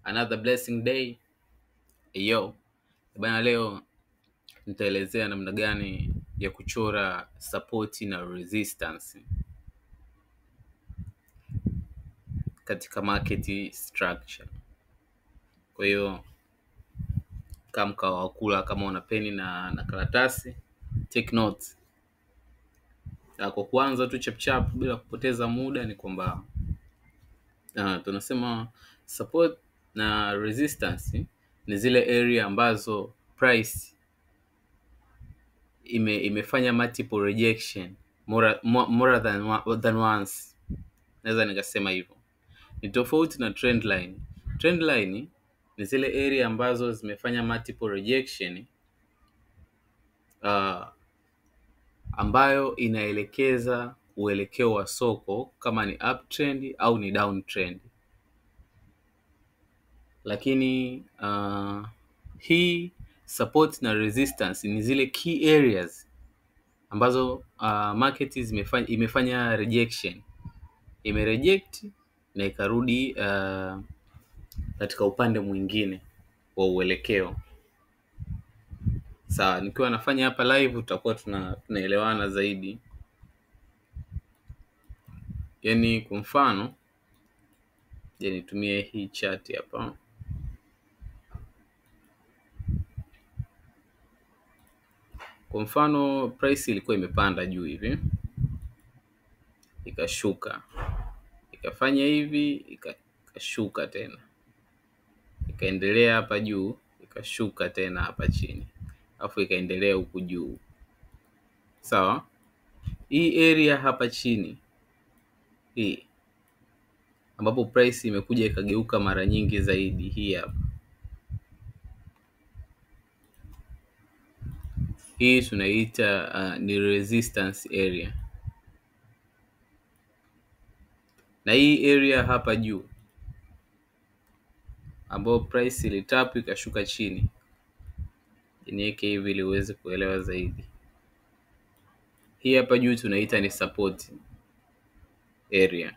Another blessing day. Yo, bana, leo nitaelezea namna gani ya kuchora support na resistance katika market structure. Kwa hiyo kama una peni na karatasi, take notes. Kwa kuanza tu chap bila kupoteza muda ni kwamba tunasema support na resistance ni zile area ambazo price imefanya multiple rejection more than once. Naweza nikasema hivyo. Ni tofauti na trend line. Trend line ni zile area ambazo zimefanya multiple rejection ambayo inaelekeza uelekeo wa soko kama ni uptrend au ni downtrend. Lakini hii support na resistance ni zile key areas ambazo market imefanya rejection, imereject na ikarudi katika upande mwingine wa uelekeo. Sawa, nikiwa nafanya hapa live tutakuwa tunaelewana zaidi. Yaani kwa mfano, nitumie hii chart hapa. Kwa mfano price ilikuwa imepanda juu hivi, ikashuka, ikafanya hivi, ikashuka tena, ikaendelea hapa juu, ikashuka tena hapa chini, alafu ikaendelea huku juu. Sawa, hii area hapa chini hii ambapo price imekuja ikageuka mara nyingi zaidi, hii hapa, hii tunaita ni resistance area. Na hii area hapa juu ambapo price ilitap ikashuka chini, niweke hivi ili uweze kuelewa zaidi. Hii hapa juu tunaita ni support area.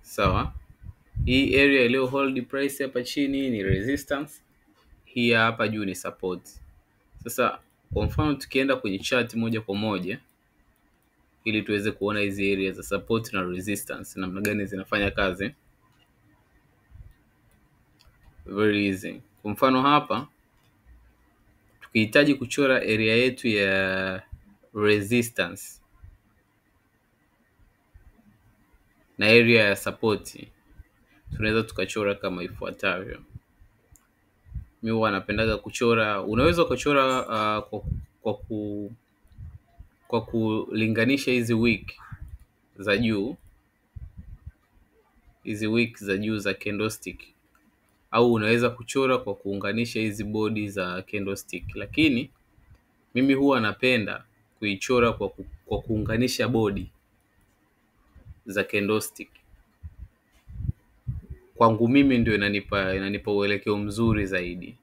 Sawa, hii area iliyo hold price hapa chini ni resistance, hii hapa juu ni support. Sasa kwa mfano tukienda kwenye chart moja kwa moja ili tuweze kuona hizi areas za support na resistance namna gani zinafanya kazi, very easy. Kwa mfano hapa tukihitaji kuchora area yetu ya resistance na area ya support, tunaweza tukachora kama ifuatavyo. Mimi huwa napendaga kuchora, unaweza kuchora kwa kulinganisha hizi wick za juu, za candlestick, au unaweza kuchora kwa kuunganisha hizi bodi za candlestick. Lakini mimi huwa napenda kuichora kwa kuunganisha bodi za candlestick. Kwangu mimi ndio inanipa uelekeo mzuri zaidi.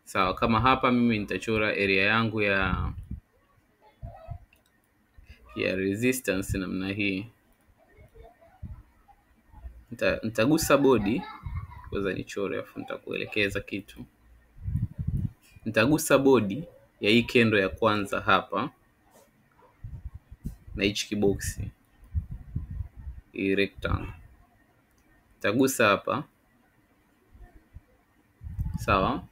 Sawa, kama hapa mimi nitachora area yangu ya resistance namna hii. Nitagusa bodi kwanza nichore, afu nitakuelekeza kitu. Nitagusa bodi ya hii kendo ya kwanza hapa na hichi kiboksi, hii rectangle. Nitagusa hapa. Sawa,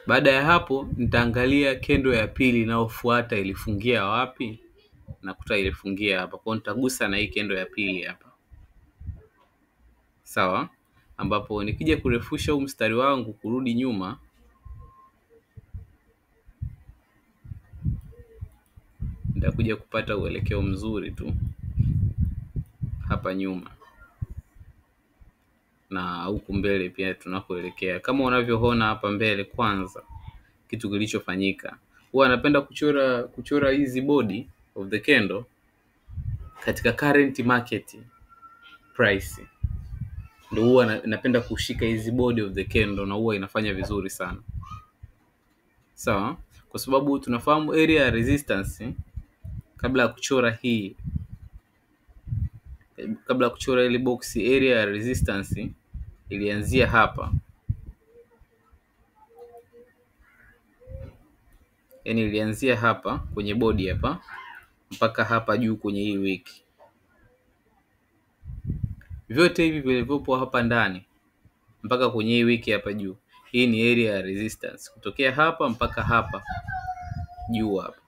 baada ya hapo nitaangalia kendo ya pili inayofuata ilifungia wapi, nakuta ilifungia hapa. Kwa nitagusa na hii kendo ya pili hapa. Sawa, ambapo nikija kurefusha huu mstari wangu kurudi nyuma, nitakuja kupata uelekeo mzuri tu hapa nyuma na huku mbele pia tunakoelekea. Kama unavyoona hapa mbele, kwanza kitu kilichofanyika, huwa napenda kuchora hizi body of the candle katika current market price. Ndio huwa napenda kushika hizi body of the candle na huwa inafanya vizuri sana. Sawa, kwa sababu tunafahamu area ya resistance kabla ya kuchora hii kabla ya kuchora ile box, area ya resistance ilianzia hapa, yani ilianzia hapa kwenye bodi hapa mpaka hapa juu kwenye hii wiki. Vyote hivi vilivyopo hapa ndani mpaka kwenye hii wiki hapa juu, hii ni area ya resistance. Kutokea hapa mpaka hapa juu hapa,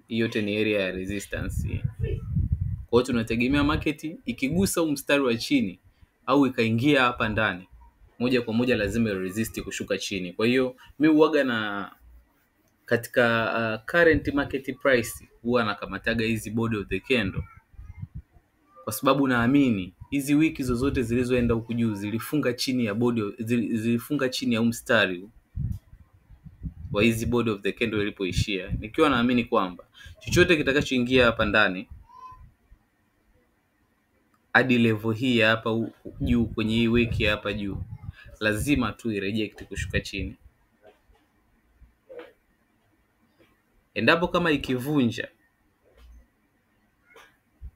hii yote ni area ya resistance. Kwa hiyo tunategemea market ikigusa huu mstari wa chini au ikaingia hapa ndani, moja kwa moja lazima resist kushuka chini. Kwa hiyo mimi huaga na katika current market price huwa nakamataga hizi body of the candle, kwa sababu naamini hizi wiki zozote zilizoenda huku juu zilifunga chini ya zilifunga chini ya mstari wa hizi body of the candle ilipoishia, nikiwa naamini kwamba chochote kitakachoingia hapa ndani hadi level hii hapa juu kwenye hii wiki hapa juu lazima tu ireject kushuka chini. Endapo kama ikivunja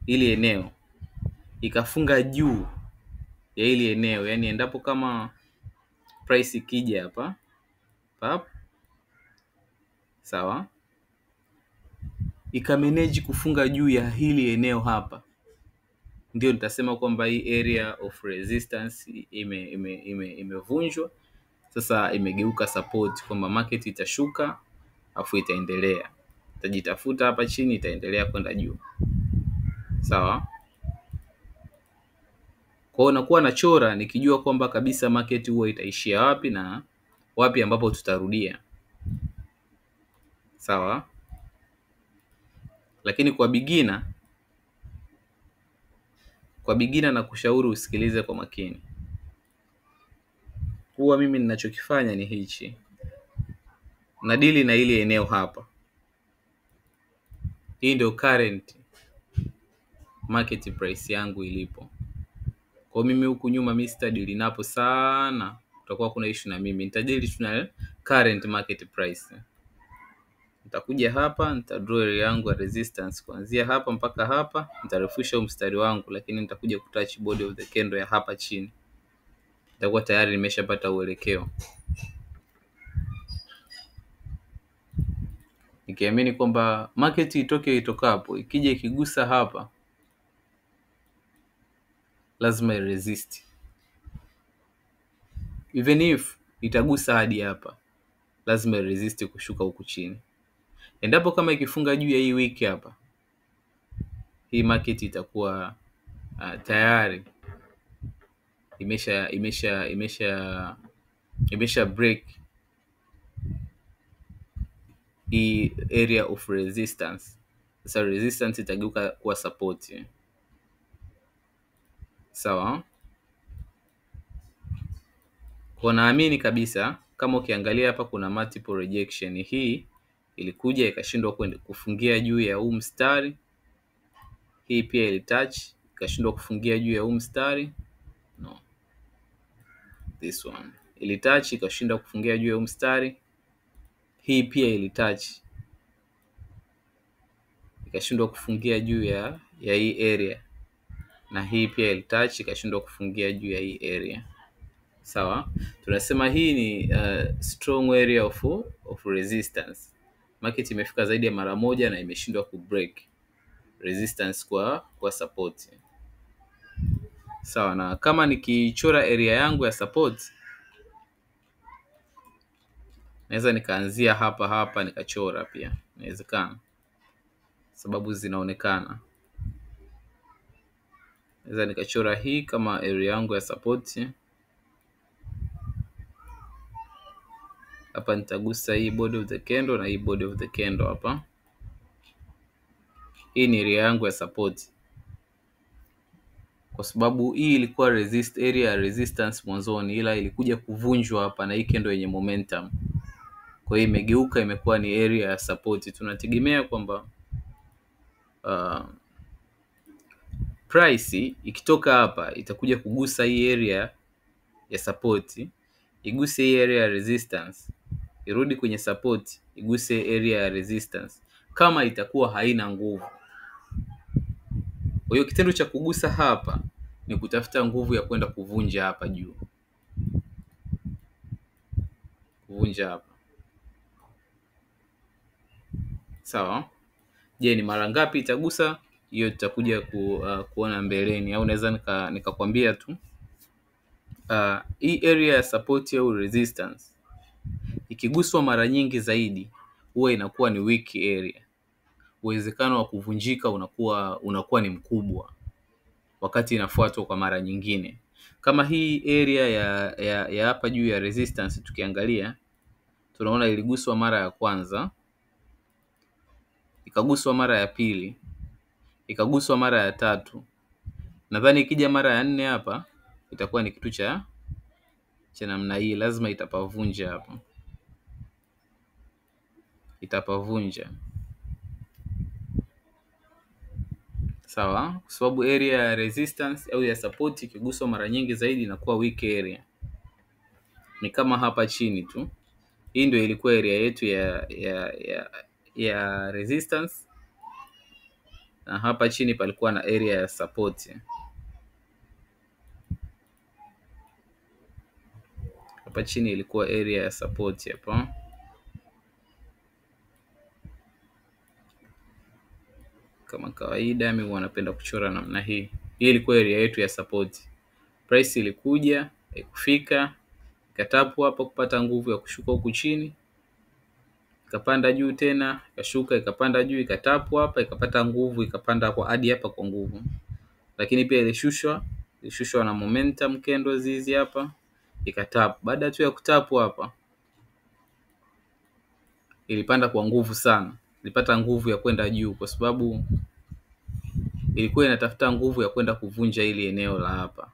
ili eneo ikafunga juu ya ili eneo, yani endapo kama price ikija hapa pap, sawa, ikamanage kufunga juu ya hili eneo hapa, ndio nitasema kwamba hii area of resistance imevunjwa. Sasa imegeuka support, kwamba market itashuka afu itaendelea, itajitafuta hapa chini, itaendelea kwenda juu, sawa. Kwa hiyo nakuwa nachora nikijua kwamba kabisa market huwa itaishia wapi na wapi ambapo tutarudia, sawa. Lakini kwa beginner na kushauri usikilize kwa makini. Huwa mimi ninachokifanya ni hichi, nadili na ile eneo hapa, hii ndio current market price yangu ilipo. Kwa mimi huku nyuma mimi sitadili napo sana, kutakuwa kuna issue na mimi, nitadili tuna current market price. Nitakuja hapa, nitadraw area yangu ya resistance kuanzia hapa mpaka hapa, nitarefusha mstari wangu, lakini nitakuja kutouch body of the candle ya hapa chini, nitakuwa tayari nimeshapata uelekeo, nikiamini kwamba market itoke itokapo, ikija ikigusa hapa lazima resist, even if itagusa hadi hapa lazima resist kushuka huku chini. Endapo kama ikifunga juu ya hii wiki hapa, hii market itakuwa tayari imesha break hii area of resistance. Sasa resistance itageuka kuwa support, sawa. Kwa naamini kabisa kama ukiangalia hapa kuna multiple rejection, hii ilikuja ikashindwa kufungia juu ya huu mstari, hii pia ilitouch ikashindwa kufungia juu ya huu mstari, no, this one ilitouch ikashindwa kufungia juu ya huu mstari, hii pia ilitouch ikashindwa kufungia juu ya hii area, na hii pia ilitouch ikashindwa kufungia juu ya hii area, sawa. Tunasema hii ni strong area of resistance. Market imefika zaidi ya mara moja na imeshindwa kubreak resistance kwa support, sawa. Na kama nikichora area yangu ya support, naweza nikaanzia hapa nikachora pia, inawezekana, sababu zinaonekana. Naweza nikachora hii kama area yangu ya support. Hapa nitagusa hii body of the candle na hii body of the candle hapa. Hii ni area yangu ya support, kwa sababu hii ilikuwa area ya resistance mwanzoni, ila ilikuja kuvunjwa hapa na hii candle yenye momentum. Kwa hiyo imegeuka imekuwa ni area ya support. Tunategemea kwamba price ikitoka hapa itakuja kugusa hii area ya support, iguse hii area ya resistance, irudi kwenye support, iguse area ya resistance, kama itakuwa haina nguvu. Kwa Kwa hiyo kitendo cha kugusa hapa ni kutafuta nguvu ya kwenda kuvunja hapa juu, kuvunja hapa. Sawa. Je, ni mara ngapi itagusa? Hiyo tutakuja kuona mbeleni, au naweza nikakwambia tu hii area ya support au resistance ikiguswa mara nyingi zaidi huwa inakuwa ni weak area. Uwezekano wa kuvunjika unakuwa ni mkubwa wakati inafuatwa kwa mara nyingine. Kama hii area ya hapa juu ya resistance tukiangalia, tunaona iliguswa mara ya kwanza, ikaguswa mara ya pili, ikaguswa mara ya tatu. Nadhani ikija mara ya 4 hapa itakuwa ni kitu cha namna hii, lazima itapavunja hapa, itapavunja. Sawa, kwa sababu area ya resistance au ya support ikiguswa mara nyingi zaidi inakuwa weak area. Ni kama hapa chini tu, hii ndio ilikuwa area yetu ya resistance, na hapa chini palikuwa na area ya support. Hapa chini ilikuwa area ya support hapa. Kama kawaida mimi huwa napenda kuchora namna hii. Hii ilikuwa area yetu ya support. Price ilikuja, ikufika, ikatapu hapa kupata nguvu ya kushuka huku chini, ikapanda juu tena, ikashuka, ikapanda juu, ikatapu hapa, ikapata nguvu, ikapanda kwa hadi hapa kwa nguvu. Lakini pia ilishushwa na momentum candles hizi hapa, ikatapu. Baada tu ya kutapu hapa, ilipanda kwa nguvu sana. Ilipata nguvu ya kwenda juu kwa sababu ilikuwa inatafuta nguvu ya kwenda kuvunja hili eneo la hapa.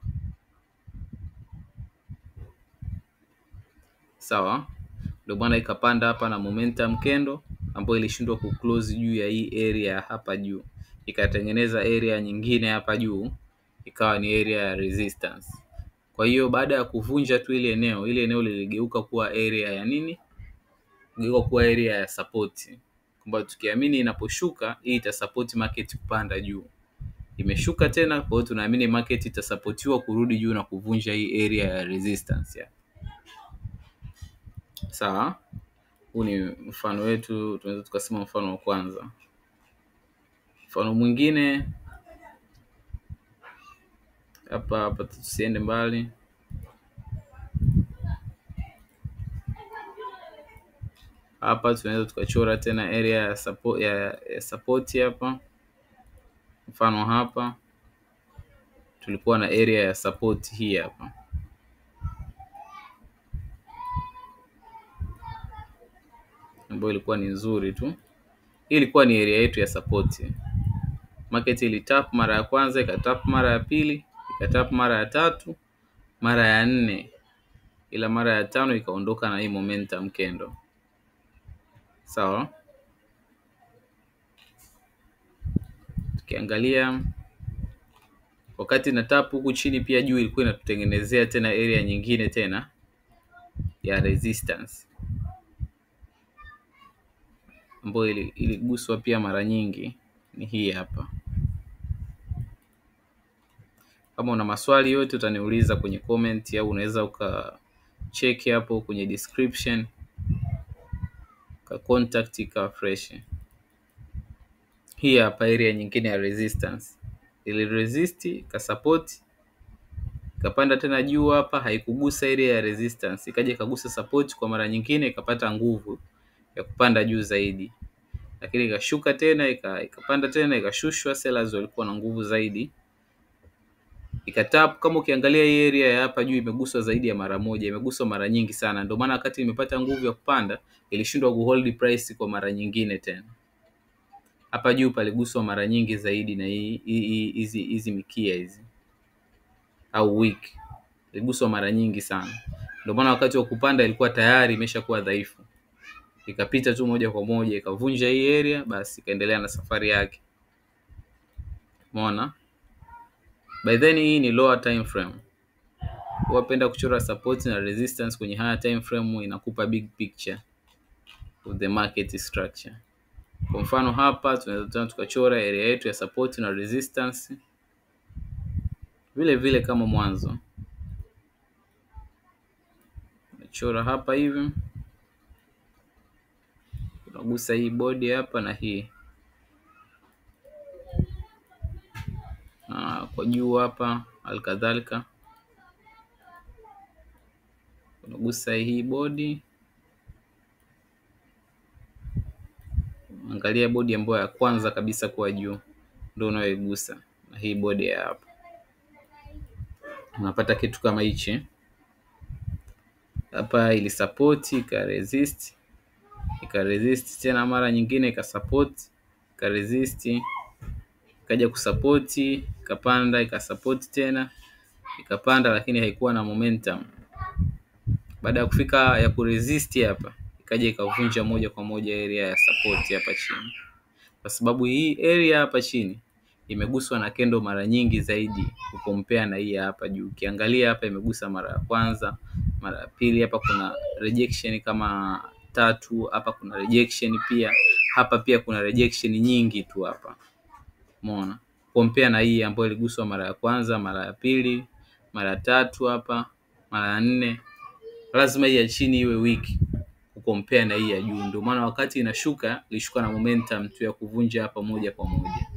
Sawa, ndio maana ikapanda hapa na momentum candle ambayo ilishindwa kuclose juu ya hii area hapa juu, ikatengeneza area nyingine hapa juu, ikawa ni area ya resistance. Kwa hiyo baada ya kuvunja tu ile eneo liligeuka kuwa area ya nini? Ligeuka kuwa area ya support, kwamba tukiamini inaposhuka hii itasupport market kupanda juu. Imeshuka tena, kwa hiyo tunaamini market itasupportiwa kurudi juu na kuvunja hii area ya resistance ya. Sawa, huu ni mfano wetu, tunaweza tukasema mfano wa kwanza. Mfano mwingine hapa tusiende mbali. Hapa tunaweza tukachora tena area ya support hapa. Mfano hapa tulikuwa na area ya support hii hapa, ambayo ilikuwa ni nzuri tu. Hii ilikuwa ni area yetu ya support. Market ilitap mara ya kwanza, ikatap mara ya pili, ikatap mara ya tatu, mara ya 4, ila mara ya 5 ikaondoka na hii momentum candle. Sawa, tukiangalia wakati na tap huku chini pia juu ilikuwa inatutengenezea tena area nyingine tena ya resistance, ambayo iliguswa pia mara nyingi, ni hii hapa. Kama una maswali yote utaniuliza kwenye comment, au unaweza ukacheki hapo kwenye description, ka contact ika fresh. Hii hapa area nyingine ya resistance, ili resist ka support, ikapanda tena juu hapa, haikugusa area ya resistance, ikaja ikagusa support kwa mara nyingine, ikapata nguvu ya kupanda juu zaidi, lakini ikashuka tena, ikapanda tena, ikashushwa. Sellers walikuwa na nguvu zaidi, ikatap. Kama ukiangalia hii area ya hapa juu imeguswa zaidi ya mara moja, imeguswa mara nyingi sana. Ndio maana wakati imepata nguvu ya kupanda ilishindwa kuhold price kwa mara nyingine tena. Hapa juu paliguswa mara nyingi zaidi na hizi mikia hizi au weak, iliguswa mara nyingi sana. Ndio maana wakati wa kupanda ilikuwa tayari imeshakuwa dhaifu, ikapita tu moja kwa moja ikavunja hii area, basi ikaendelea na safari yake. Umeona? By then hii ni lower time frame. Wapenda kuchora support na resistance kwenye higher time frame, inakupa big picture of the market structure. Kwa mfano hapa tunaweza tukachora area yetu ya support na resistance vile vile kama mwanzo. Nachora hapa hivi, unagusa hii bodi hapa na hii kwa juu hapa, alikadhalika unagusa hii bodi. Angalia bodi ambayo ya kwanza kabisa kwa juu ndio unayoigusa, na hii bodi ya hapa unapata kitu kama hichi hapa. Ili support ikaresist, tena mara nyingine ikasupport, ikaresist, ikaja kusupport, ikapanda, ikasupport tena, ikapanda, lakini haikuwa na momentum. Baada ya kufika ya kuresist hapa, ikaja ikavunja moja kwa moja area ya support hapa chini, kwa sababu hii area hapa chini imeguswa na kendo mara nyingi zaidi kukompea na hii hapa juu. Ukiangalia hapa imegusa mara ya kwanza, mara ya pili, hapa kuna rejection kama 3, hapa kuna rejection pia, hapa pia kuna rejection nyingi tu hapa. Umeona? Kompea na hii ambayo iliguswa mara ya kwanza, mara ya pili, mara ya 3 hapa, mara ya 4. Lazima hii ya chini iwe weak kukompea na hii ya juu. Ndio maana wakati inashuka ilishuka na momentum tu ya kuvunja hapa moja kwa moja.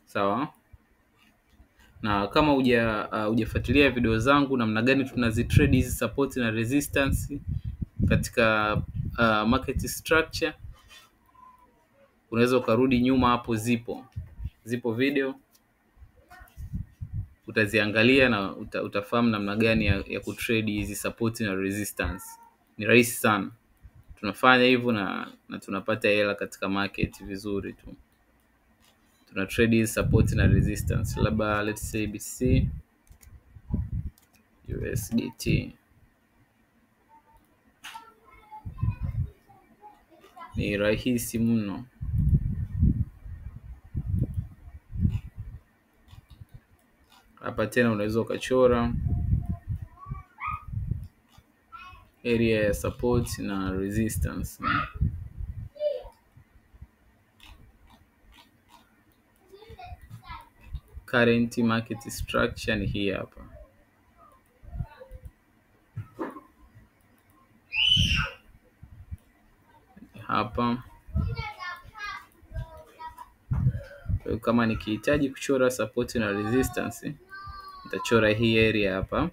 Sawa? Na kama hujafuatilia video zangu namna gani tunazitrade hizi support na resistance katika market structure, unaweza ukarudi nyuma hapo, zipo video utaziangalia na utafahamu namna gani ya kutrade hizi support na resistance. Ni rahisi sana. Tunafanya hivyo na tunapata hela katika market vizuri tu. Tuna trade hizi support na resistance. Labda let's say BTC USDT. Ni rahisi mno. Hapa tena unaweza ukachora area ya support na resistance. Current market structure ni hii hapa. Hapa kama nikihitaji kuchora support na resistance, nitachora hii area hapa.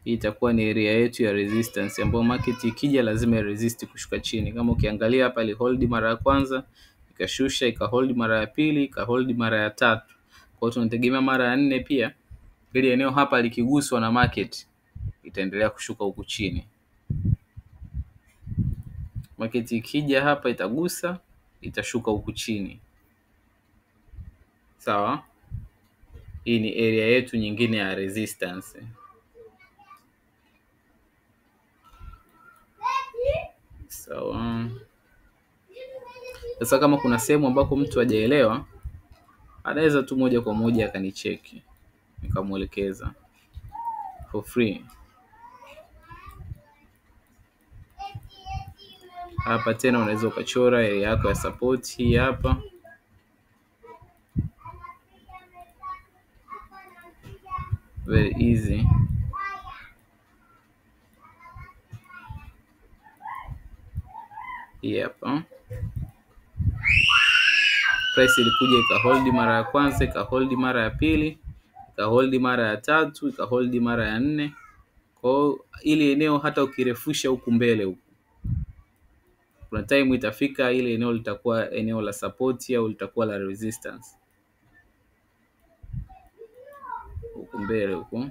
Hii itakuwa ni area yetu ya resistance ambayo market ikija lazima resist kushuka chini. Kama ukiangalia hapa ili hold mara ya kwanza, ikashusha, ikahold mara ya pili, ikahold mara ya 3. Kwa hiyo tunategemea mara ya 4 pia ili eneo hapa likiguswa na market itaendelea kushuka huku chini. Market ikija hapa itagusa, itashuka huku chini. Sawa? Hii ni area yetu nyingine ya resistance. Sawa. Sasa kama kuna sehemu ambako mtu hajaelewa, anaweza tu moja kwa moja akanicheki nikamuelekeza for free. Hapa tena unaweza ukachora area yako ya support hii hapa. Very easy. Hii hapa. Price ilikuja ikahold mara ya kwanza, ikahold mara ya pili, ikahold mara ya 3, ikahold mara ya 4. Kwa hiyo ile eneo hata ukirefusha huku mbele huku, kuna time itafika ile eneo litakuwa eneo la support au litakuwa la resistance. Huku mbele huku.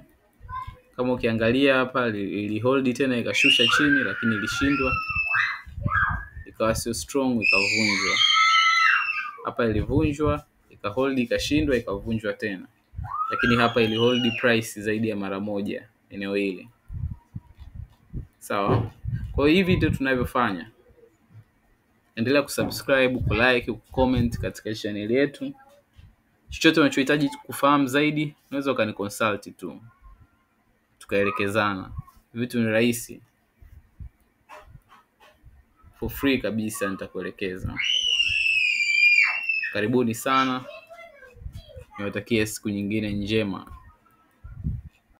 Kama ukiangalia hapa ilihold tena ikashusha chini, lakini ilishindwa. Ikawa sio strong, ikavunjwa. Hapa ilivunjwa, ikahold, ikashindwa, ikavunjwa tena. Lakini hapa ilihold price zaidi ya mara moja eneo hili. Sawa? Kwa hiyo hivi ndio tunavyofanya. Endelea kusubscribe, kulike, kucomment katika channel yetu. Chochote unachohitaji kufahamu zaidi, unaweza ukaniconsult tu. Tukaelekezana. Vitu ni rahisi. For free kabisa nitakuelekeza. Karibuni sana. niwatakie siku nyingine njema.